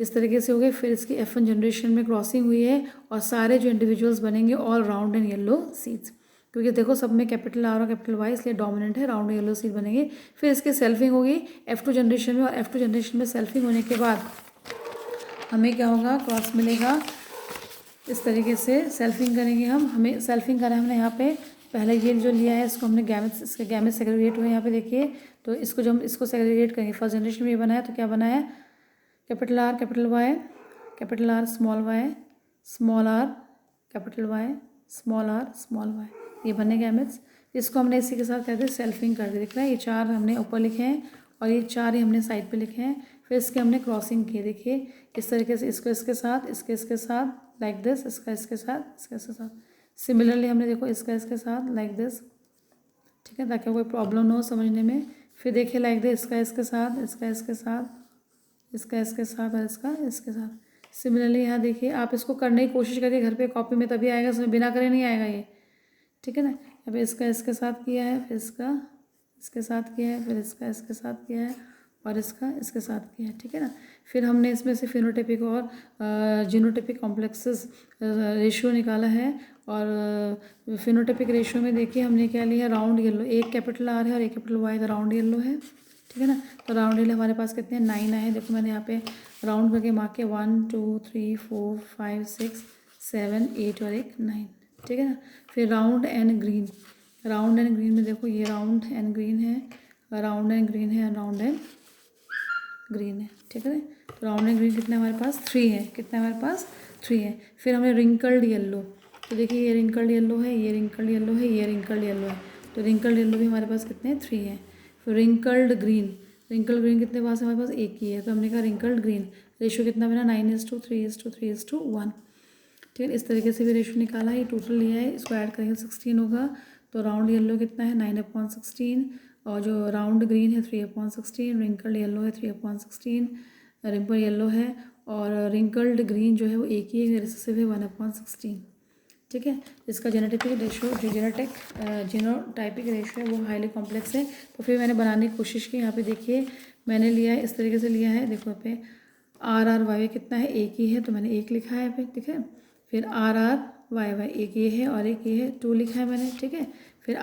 A: इस तरीके से हो गए। फिर इसकी F1 जनरेशन में क्रॉसिंग हुई है, और सारे जो इंडिविजुअल्स बनेंगे all round and yellow seeds, क्योंकि देखो सब में कैपिटल आर और कैपिटल वाई, इसलिए डोमिनेंट है, राउंड येलो सीड बनेंगे। फिर इसकी सेल्फिंग होगी F2 जनरेशन में, और F2 जनरेशन में सेल्फिंग होने के बाद हमें क्या होगा, क्रॉस मिलेगा। इस तरीके से सेल्फिंग करेंगे हम, हमें सेल्फिंग करा है हमने यहाँ पे, पहले ये जो लिया है इसको हमने गैमेट्स, इसके गैमेट्स सेग्रीगेट हुए यहाँ पे देखिए। तो इसको जब हम इसको सेग्रीगेट करेंगे, फर्स्ट जनरेशन में ये बना है, तो क्या बना है, capital R capital Y, capital R small Y, small R capital Y, small R small Y, ये बने गैमेट्स। इसको हमने इसी के साथ कहते हैं सेल्फिंग कर दी, दिख रहा है, ये 4 हमने ऊपर लिखे हैं और ये 4 ही हमने साइड पे लिखे हैं। फिर इसके हमने क्रॉसिंग की, देखिए इस तरीके से, इसको इसके साथ, इसके साथ लाइक दिस, इसका इसके साथ, इसके साथ। सिमिलरली हमने देखो इसका इसके साथ लाइक दिस, ठीक है, ताकि कोई प्रॉब्लम ना हो समझने में। फिर देखिए लाइक दिस, इसका इसके साथ, इसका इसके साथ, इसका इसके साथ, और इसका इसके साथ। सिमिलरली यहाँ देखिए, आप इसको करने की कोशिश करिए घर पे कॉपी में, तभी आएगा, इसमें बिना करे नहीं आएगा ये, ठीक है ना। अभी इसका इसके साथ किया है, फिर इसका इसके साथ किया है, फिर इसका इसके साथ किया है, और इसका इसके साथ किया है, ठीक है ना। फिर हमने इसमें से फिनोटाइपिक और जीनोटाइपिक कॉम्प्लेक्सेस रेशियो निकाला है। और फिनोटाइपिक रेशियो में देखिए हमने क्या लिया, राउंड येलो, एक कैपिटल आर है और एक कैपिटल वाई, तो राउंड येलो है, ठीक है ना। तो राउंड येलो हमारे पास कितने हैं, 9 आए। देखो मैंने यहाँ पे राउंड करके मार्क किया, 1 2 3 4 5 6 7 8 और एक 9, ठीक है ना। फिर round and green, round and green में देखो ये राउंड एंड ग्रीन है, राउंड एंड ग्रीन है, राउंड एंड ग्रीन है, ठीक है। तो राउंड एंड ग्रीन कितना हमारे पास 3 है, कितना हमारे पास 3 है। फिर हमने रिंकल्ड येलो, तो देखिए ये रिंकल्ड येलो है, ये रिंकल्ड येलो है, ये रिंकल्ड येलो है, तो रिंकल्ड येलो भी हमारे पास कितने 3 है। फिर रिंकल्ड ग्रीन, रिंकल्ड ग्रीन कितने पास हमारे पास एक ही है, तो हमने कहा रिंकल्ड ग्रीन रेशियो कितना बना 9:3:3:1, ठीक है। इस तरीके से भी रेशियो निकाला है, ये टोटल लिया है, इसको ऐड करेंगे 16 होगा। तो राउंड येलो कितना है 9/16, और जो राउंड ग्रीन है 3/16, रिंकल्ड येलो है 3/16, रिंपल येलो है, और रिंकल्ड ग्रीन जो है वो एक ही रिसेसिव है 1/16, ठीक है। इसका जेनेटिक रेशियो जो जीनोटाइपिक रेशियो है वो हाईली कॉम्प्लेक्स है। तो फिर मैंने बनाने की कोशिश की, यहाँ पे देखिए मैंने लिया है इस तरीके से लिया है, देखो यहाँ पे RRY कितना है, एक ही है, तो मैंने एक लिखा है यहाँ पे, ठीक है। फिर RRYY एक ये है और एक ये है, 2 लिखा है मैंने, ठीक है। फिर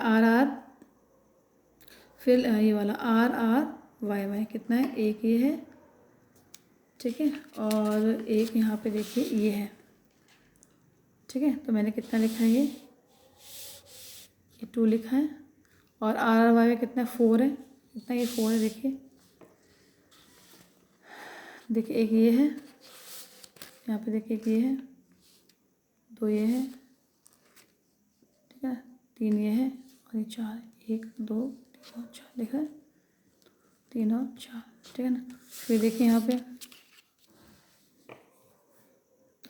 A: फिर ये वाला RRYY कितना है, एक ये है, ठीक है, और एक यहाँ पे देखिए ये है, ठीक है। तो मैंने कितना लिखा है, ये 2 लिखा है, और RRY कितना 4 है, कितना ये 4 है, देखिए एक ये है, यहाँ पे देखिए एक ये है, 2 ये है, ठीक है, 3 ये है, और ये 4 है, 1 2 3 और 4 लिखा है, 3 और 4, ठीक है ना। फिर देखिए यहाँ पे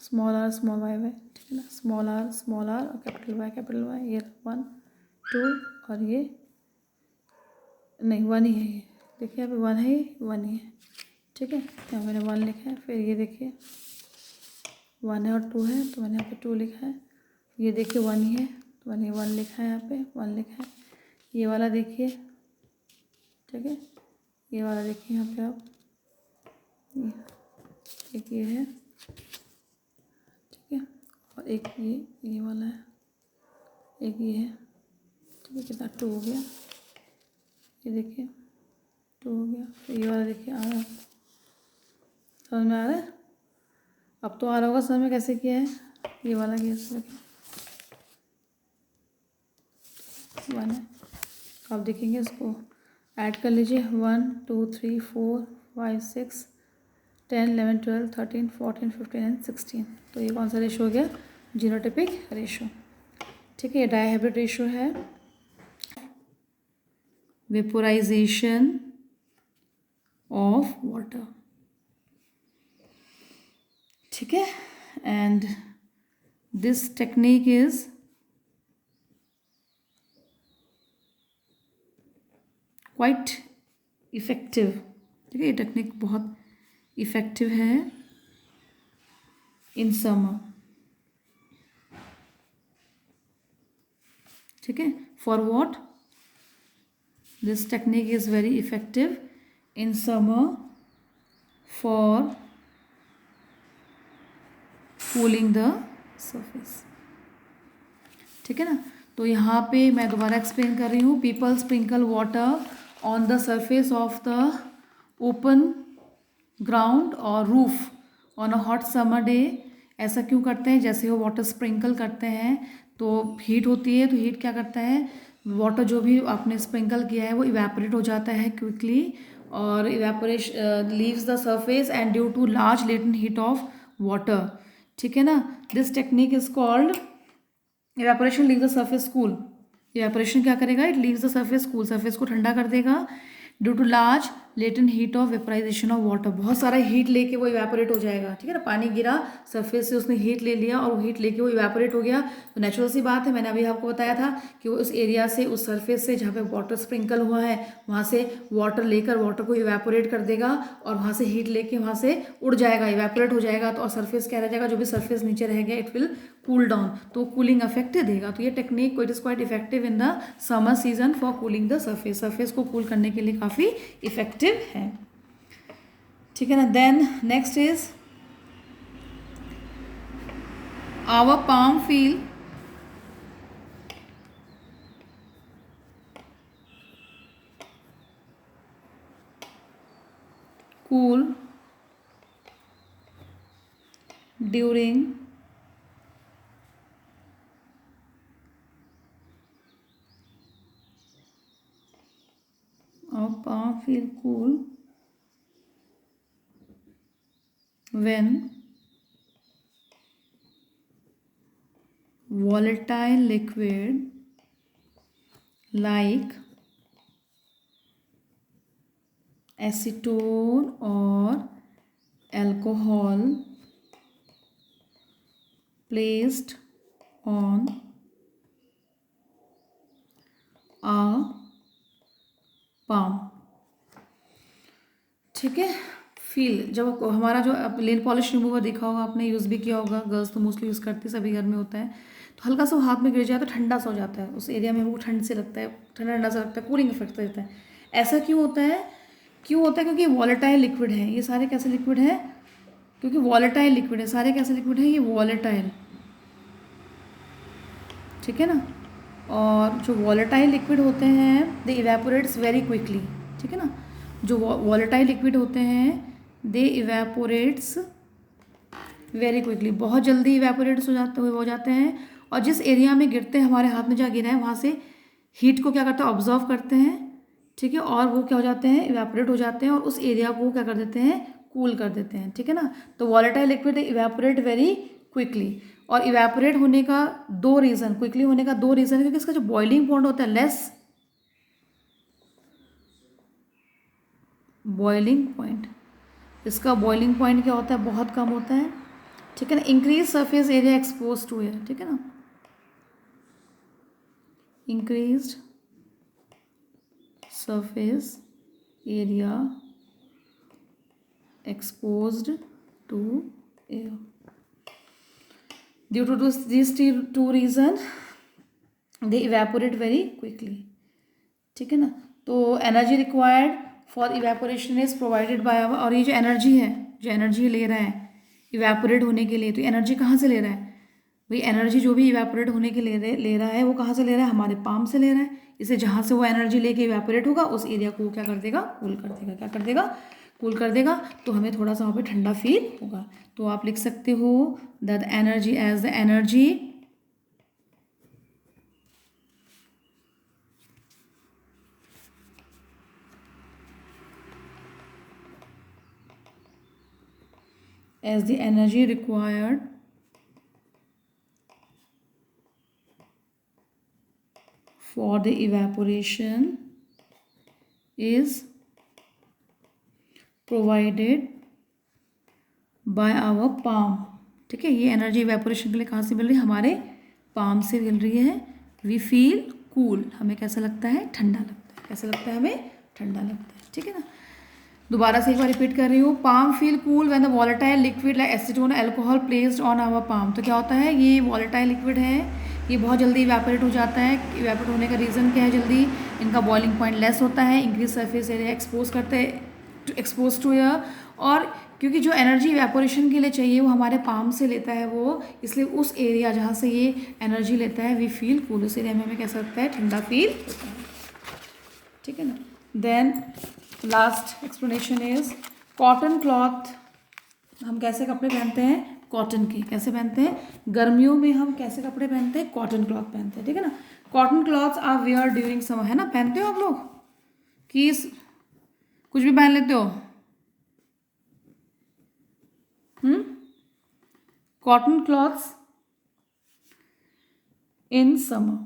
A: स्मॉल r स्मॉल y, ठीक है ना, स्मॉल r और कैपिटल Y, ये 1 2 और ये नहीं 1 ही है, ये देखिए यहाँ पे 1 है, ये 1 ही है, ठीक है। यहाँ मैंने 1 लिखा है। फिर ये देखिए 1 है और 2 है, तो मैंने यहाँ पे 2 लिखा है। ये देखिए 1 ही है, तो मैंने 1 लिखा है, यहाँ पे 1 लिखा है। ये वाला देखिए, ठीक है, ये वाला देखिए यहाँ पे आप, एक ये है, ठीक है, और एक ये वाला है, एक ये है, ठीक है। कितना 2 हो गया, ये देखिए 2 हो गया। फिर ये वाला देखिए आ रहा है, समझ में आ रहा है, अब तो आ रहा होगा समझ में कैसे किया है। ये वाला कैसे 1 है, आप देखेंगे इसको ऐड कर लीजिए, 1 2 3 4 5 6 10 11 12 13 14 15 एंड 16। तो ये कौन सा रेशो हो गया, जीनोटाइपिक रेशो, ठीक है। ये डायहाइब्रिड रेशो है, वेपोराइजेशन ऑफ वाटर, ठीक है। And this technique is quite effective, ठीक है। ये टेक्निक बहुत इफ़ेक्टिव है इन समर, ठीक है। For what, this technique is very effective in summer for cooling the surface, ठीक है ना। तो यहाँ पे मैं दोबारा एक्सप्लेन कर रही हूँ, people sprinkle water on the surface of the open ground और roof on a hot summer day. ऐसा क्यों करते हैं, जैसे वो वाटर स्प्रिंकल करते हैं तो हीट होती है, तो हीट क्या करता है, वाटर जो भी आपने स्प्रिंकल किया है वो इवेपोरेट हो जाता है क्विकली, और evaporation leaves the surface and due to large latent heat of water, ठीक है ना। This technique is called evaporation leave the surface cool. Evaporation क्या करेगा, it leaves the surface cool, surface को ठंडा कर देगा, due to large latent heat of vaporization of water, बहुत सारा हीट लेके वो इवेपोरेट हो जाएगा, ठीक है ना। पानी गिरा सरफेस से, उसने हीट ले लिया और वो हीट लेके वो इवेपोरेट हो गया, तो नेचुरल सी बात है, मैंने अभी आपको बताया था कि वो उस एरिया से, उस सरफेस से जहाँ पे वाटर स्प्रिंकल हुआ है वहाँ से वाटर लेकर वाटर को इवेपोरेट कर देगा, और वहाँ से हीट लेके वहाँ से उड़ जाएगा, इवेपोरेट हो जाएगा, तो और सरफेस क्या रह जाएगा, जो भी सरफेस नीचे रह गया इट विल कूल डाउन, तो कूलिंग इफेक्ट देगा। तो ये technique it is quite effective in the summer season for cooling the surface, surface को कूल करने के लिए काफ़ी इफेक्टिव है। ठीक है ना। Then next is our palm feel cool during our palm feel cool when volatile liquid like acetone or alcohol placed on a palm। ठीक है। फील, जब हमारा जो नेल पॉलिश रिमूवर देखा होगा आपने, यूज़ भी किया होगा, गर्ल्स तो मोस्टली यूज़ करती है, सभी घर में होता है, तो हल्का सा हाथ में गिर जाए तो ठंडा सा हो जाता है, उस एरिया में हमको ठंड से लगता है, ठंडा ठंडा सा लगता है, कूलिंग इफेक्ट देता है। ऐसा क्यों होता है? क्यों होता है? क्योंकि वॉलेटाइल लिक्विड है, ये सारे कैसे लिक्विड है? क्योंकि वॉलेटाइल लिक्विड है, सारे कैसे लिक्विड है? ये वॉलेटाइल, ठीक है ना। और जो वॉलेटाइल लिक्विड होते हैं दे इवेपोरेट्स वेरी क्विकली, ठीक है ना। जो वॉलेटाइल लिक्विड होते हैं दे इवेपोरेट्स वेरी क्विकली, बहुत जल्दी इवेपोरेट्स हो जाते हैं। और जिस एरिया में गिरते हैं, हमारे हाथ में जहाँ गिरा है वहाँ से हीट को क्या करते हैं? ऑब्जर्व करते हैं, ठीक है, और वो क्या हो जाते हैं? इवेपोरेट हो जाते हैं, और उस एरिया को क्या कर देते हैं? कूल कर देते हैं, ठीक है ना। तो volatile liquid evaporate very quickly. और इवेपोरेट होने का दो रीज़न, क्विकली होने का दो रीज़न है, क्योंकि इसका जो बॉइलिंग पॉइंट होता है लेस, बॉइलिंग पॉइंट, इसका बॉइलिंग पॉइंट क्या होता है? बहुत कम होता है, ठीक है ना। Increase surface area expose to air, ठीक है ना। Increased surface area exposed to air due to these two reason they evaporate very quickly, ठीक है ना। तो energy required for evaporation is provided by, और ये जो एनर्जी है, जो एनर्जी ले रहा है इवेपोरेट होने के लिए, तो एनर्जी कहाँ से ले रहा है भाई? एनर्जी जो भी इवेपोरेट होने के लिए ले रहा है वो कहाँ से ले रहा है? हमारे पाम से ले रहा है। इसे जहाँ से वो एनर्जी लेके इवेपोरेट होगा उस एरिया को क्या कर देगा? कूल कर देगा। क्या कर देगा? कूल कर देगा। तो हमें थोड़ा सा वहाँ पे ठंडा फील होगा। तो आप लिख सकते हो that energy as the energy as the energy required for the evaporation is provided by our palm, ठीक है। ये एनर्जी इवेपोरेशन के लिए कहाँ से मिल रही है? हमारे पाम से मिल रही है। वी फील कूल, हमें कैसा लगता है? ठंडा लगता है। कैसा लगता है? हमें ठंडा लगता है, ठीक है ना। दोबारा से एक बार रिपीट कर रही हूँ, palm feel cool when the volatile liquid like acetone alcohol placed on our palm. तो क्या होता है? ये वॉलेटाइल लिक्विड है, ये बहुत जल्दी इवेपोरेट हो जाता है। इवेपोरेट होने का रीज़न क्या है? जल्दी, इनका बॉइलिंग पॉइंट लेस होता है, increase surface area expose to air, और क्योंकि जो एनर्जी इवेपोरेशन के लिए चाहिए वो हमारे पाम से लेता है वो, इसलिए उस एरिया जहाँ से ये एनर्जी लेता है वी फील कूल, उस एरिया में हमें कैसा लगता है? ठंडा फील होता है, ठीक है ना। Then last explanation is cotton cloth. हम कैसे कपड़े पहनते हैं? कॉटन के। कैसे पहनते हैं? गर्मियों में हम कैसे कपड़े पहनते हैं? कॉटन क्लॉथ पहनते हैं, ठीक है ना। Cotton cloths are wear during summer, है ना। पहनते हो आप लोग कि कुछ भी पहन लेते हो? कॉटन क्लॉथ्स इन समर,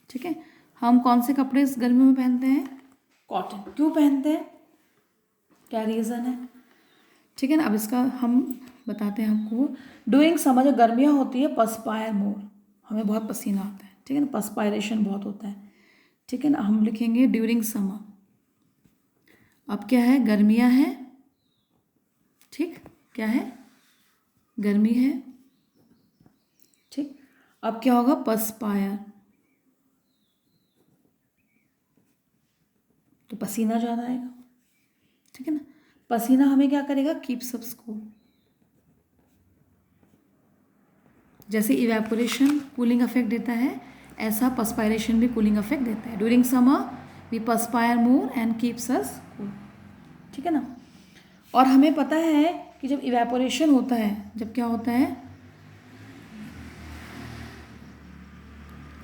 A: ठीक है। हम कौन से कपड़े इस गर्मियों में पहनते हैं? कॉटन। क्यों पहनते हैं? क्या रीज़न है? ठीक है ना। अब इसका हम बताते हैं आपको। ड्यूरिंग समर, जो गर्मियाँ होती है, पर्सपायर मोर, हमें बहुत पसीना आता है, ठीक है ना, पर्सपायरेशन बहुत होता है, ठीक है ना। हम लिखेंगे ड्यूरिंग समर। अब क्या है? गर्मियाँ हैं, ठीक, क्या है? गर्मी है, ठीक। अब क्या होगा? पर्सपायर, तो पसीना ज़्यादा आएगा, पसीना हमें क्या करेगा, कीप्स अप कूल। जैसे इवेपोरेशन कूलिंग इफेक्ट देता है, ऐसा पर्सपायरेशन भी कूलिंग इफेक्ट देता है। During summer we perspire more and keeps us cool, ठीक है ना। और हमें पता है कि जब इवेपोरेशन होता है, जब क्या होता है,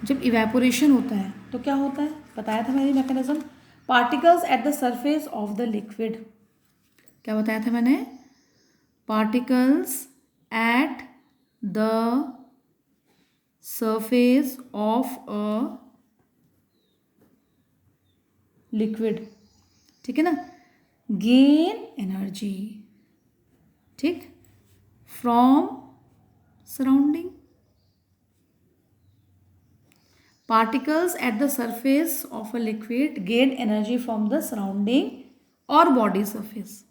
A: जब इवेपोरेशन होता है तो क्या होता है, बताया था मैंने mechanism. Particles at the surface of the liquid, क्या बताया था मैंने, particles at the surface of a liquid, ठीक है ना, गेन एनर्जी, ठीक, from surrounding. Particles at the surface of a liquid gain energy from the surrounding और body surface.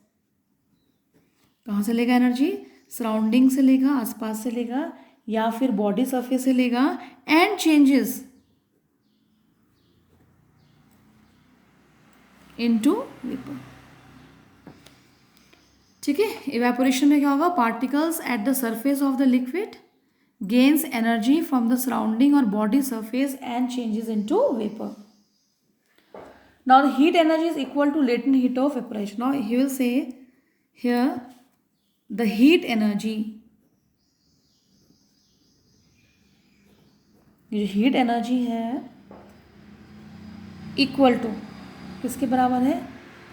A: कहाँ से लेगा एनर्जी, सराउंडिंग से लेगा, आसपास से लेगा, या फिर बॉडी सरफेस से लेगा, एंड चेंजेस इनटू वेपर, ठीक है। इवेपोरेशन में क्या होगा, particles at the surface of the liquid gains energy from the surrounding और body surface and changes into vapour. Now the heat energy is equal to latent heat of evaporation. Now he will say here the heat energy, ये heat energy है equal to किसके बराबर है,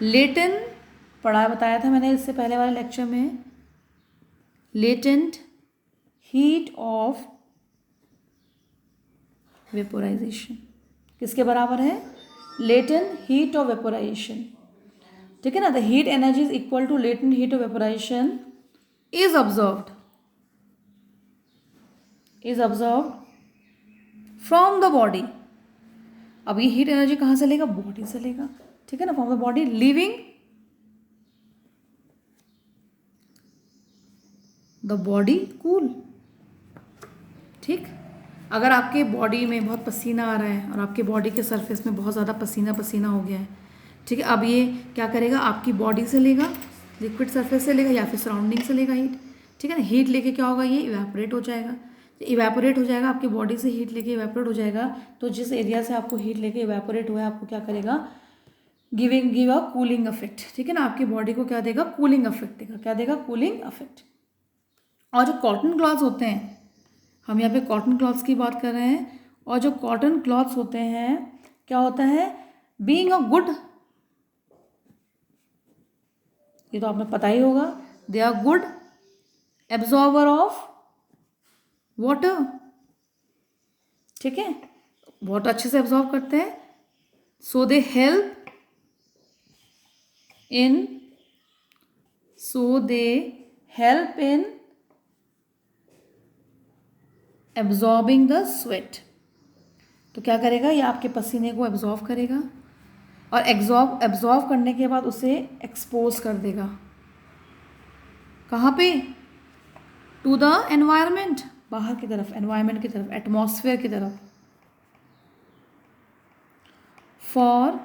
A: latent, पढ़ा बताया था मैंने इससे पहले वाले लेक्चर में, लेटेंट हीट ऑफ वेपोराइजेशन किसके बराबर है, लेटेंट हीट ऑफ वेपोराइजेशन, ठीक है ना। The heat energy is equal to latent heat of vaporization is observed from the body. अब ये हीट एनर्जी कहाँ से लेगा, बॉडी से लेगा, ठीक है ना, from the body, leaving the body cool, ठीक। अगर आपके बॉडी में बहुत पसीना आ रहा है और आपके बॉडी के सरफेस में बहुत ज़्यादा पसीना पसीना हो गया है, ठीक है, अब ये क्या करेगा, आपकी बॉडी से लेगा, लिक्विड सरफेस से लेगा, या फिर सराउंडिंग से लेगा हीट, ठीक है ना। हीट लेके क्या होगा, ये इवेपोरेट हो जाएगा, इवेपोरेट हो जाएगा, आपकी बॉडी से हीट लेके इवेपोरेट हो जाएगा, तो जिस एरिया से आपको हीट लेके इवेपोरेट हुआ है, आपको क्या करेगा, गिव अ कूलिंग इफेक्ट, ठीक है ना, आपकी बॉडी को क्या देगा, कूलिंग इफेक्ट देगा, क्या देगा, कूलिंग इफेक्ट। और जो कॉटन क्लॉथ्स होते हैं, हम यहाँ पे कॉटन क्लॉथ्स की बात कर रहे हैं, और जो कॉटन क्लॉथ्स होते हैं क्या होता है, बीइंग अ गुड, ये तो आपने पता ही होगा, they are good absorber of water, ठीक है, वाटर अच्छे से एब्जॉर्ब करते हैं, so they help in absorbing the sweat. तो क्या करेगा, ये आपके पसीने को एब्जॉर्ब करेगा, और एब्जॉर्ब करने के बाद उसे एक्सपोज कर देगा, कहाँ पे, टू द एनवायरमेंट, बाहर की तरफ, एनवायरमेंट की तरफ, एटमॉस्फेयर की तरफ, फॉर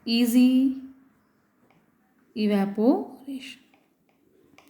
A: इजी इवेपोरेशन,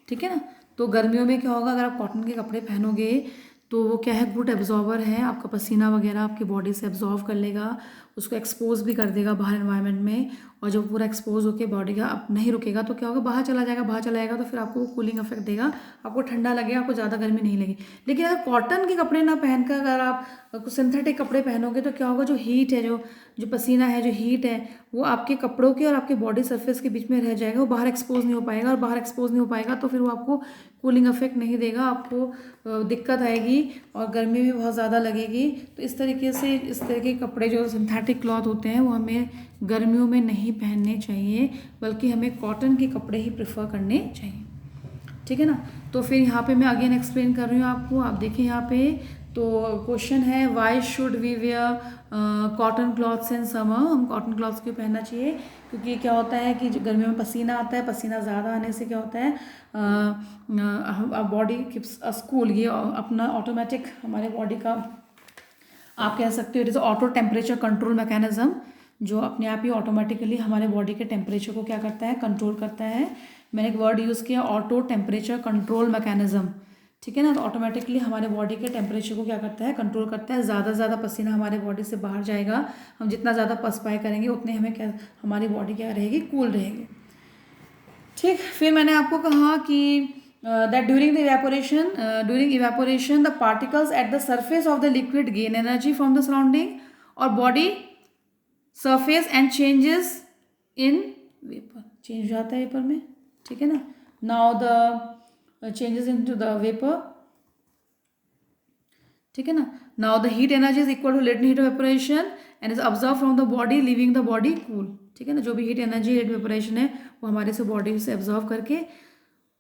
A: ठीक है ना। तो गर्मियों में क्या होगा, अगर आप कॉटन के कपड़े पहनोगे तो वो क्या है, गुड एब्जॉर्बर है, आपका पसीना वगैरह आपकी बॉडी से एब्जॉर्व कर लेगा, उसको एक्सपोज भी कर देगा बाहर एनवायरनमेंट में, और जब पूरा एक्सपोज होकर बॉडी का अब नहीं रुकेगा तो क्या होगा, बाहर चला जाएगा, तो फिर आपको वो कूलिंग इफेक्ट देगा, आपको ठंडा लगेगा, आपको ज़्यादा गर्मी नहीं लगेगी। लेकिन अगर कॉटन के कपड़े ना पहनकर अगर आप कुछ सिंथेटिक कपड़े पहनोगे तो क्या होगा, जो हीट है, जो पसीना है, जो हीट है, वो आपके कपड़ों के और आपके बॉडी सरफेस के बीच में रह जाएगा, वो बाहर एक्सपोज नहीं हो पाएगा, और बाहर एक्सपोज नहीं हो पाएगा तो फिर वो आपको कूलिंग इफेक्ट नहीं देगा, आपको दिक्कत आएगी और गर्मी भी बहुत ज़्यादा लगेगी। तो इस तरीके से इस तरह के कपड़े जो सिंथेटिक क्लॉथ होते हैं वो हमें गर्मियों में नहीं पहनने चाहिए, बल्कि हमें कॉटन के कपड़े ही प्रेफर करने चाहिए, ठीक है ना। तो फिर यहाँ पे मैं अगेन एक्सप्लेन कर रही हूँ आपको, आप देखिए यहाँ पे, तो क्वेश्चन है why should we wear cotton clothes in summer, हम कॉटन क्लॉथ्स क्यों पहनना चाहिए, क्योंकि क्या होता है कि गर्मियों में पसीना आता है, पसीना ज़्यादा आने से क्या होता है, बॉडी कीप्स अस कूल, ये अपना ऑटोमेटिक हमारे बॉडी का, आप कह सकते हो it is auto temperature control mechanism, जो अपने आप ही ऑटोमेटिकली हमारे बॉडी के टेम्परेचर को क्या करता है, कंट्रोल करता है। मैंने एक वर्ड यूज़ किया, ऑटो टेम्परेचर कंट्रोल मैकेनिज्म, ठीक है ना। तो ऑटोमेटिकली हमारे बॉडी के टेम्परेचर को क्या करता है, कंट्रोल करता है। ज़्यादा से ज़्यादा पसीना हमारे बॉडी से बाहर जाएगा, हम जितना ज़्यादा पर्सपायर करेंगे उतने हमें क्या, हमारी बॉडी क्या रहेगी, कूल रहेगी। ठीक, फिर मैंने आपको कहा कि that during evaporation the particles at the surface of the liquid gain energy from the surrounding और body surface and changes in vapour, change हो जाता है वेपर में, ठीक है ना। Now the changes into the vapour, ठीक है ना। Now the heat energy is equal to latent heat of vaporisation and is observe from the body leaving the body cool, ठीक है ना। जो भी हीट एनर्जी, हीट वेपोरेशन है वो हमारे से बॉडी से एब्जॉर्व करके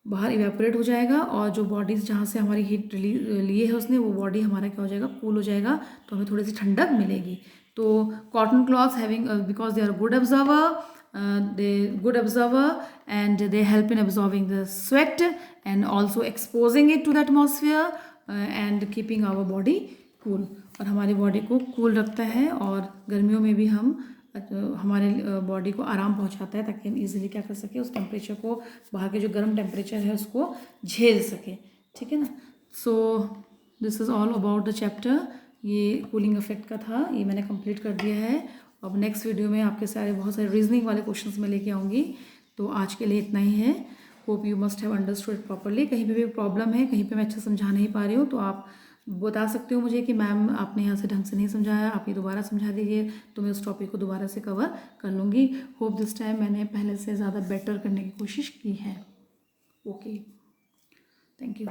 A: बाहर इवेपोरेट हो जाएगा और जो बॉडीज जहाँ से हमारी हीट लिए है उसने, वो बॉडी हमारा क्या हो जाएगा, कूल हो जाएगा, तो हमें थोड़ी सी ठंडक मिलेगी। तो cotton clothes having because they are good observer and they help in absorbing the sweat and also exposing it to the atmosphere and keeping our body cool, और हमारी बॉडी को कूल रखता है और गर्मियों में भी हमारे बॉडी को आराम पहुंचाता है ताकि हम इजीली क्या कर सके, उस टेम्परेचर को, बाहर के जो गर्म टेम्परेचर है उसको झेल सके, ठीक है ना। So this is all about the chapter. ये कूलिंग इफेक्ट का था, ये मैंने कंप्लीट कर दिया है। अब नेक्स्ट वीडियो में आपके सारे बहुत सारे रीजनिंग वाले क्वेश्चंस मैं लेके आऊँगी। तो आज के लिए इतना ही है। Hope you must have understood properly. कहीं पे भी प्रॉब्लम है, कहीं पे मैं अच्छा समझा नहीं पा रही हूँ, तो आप बता सकते हो मुझे कि मैम आपने यहाँ से ढंग से नहीं समझाया, आप ये दोबारा समझा दीजिए, तो मैं उस टॉपिक को दोबारा से कवर कर लूँगी। होप दिस टाइम मैंने पहले से ज़्यादा बेटर करने की कोशिश की है। Okay, thank you.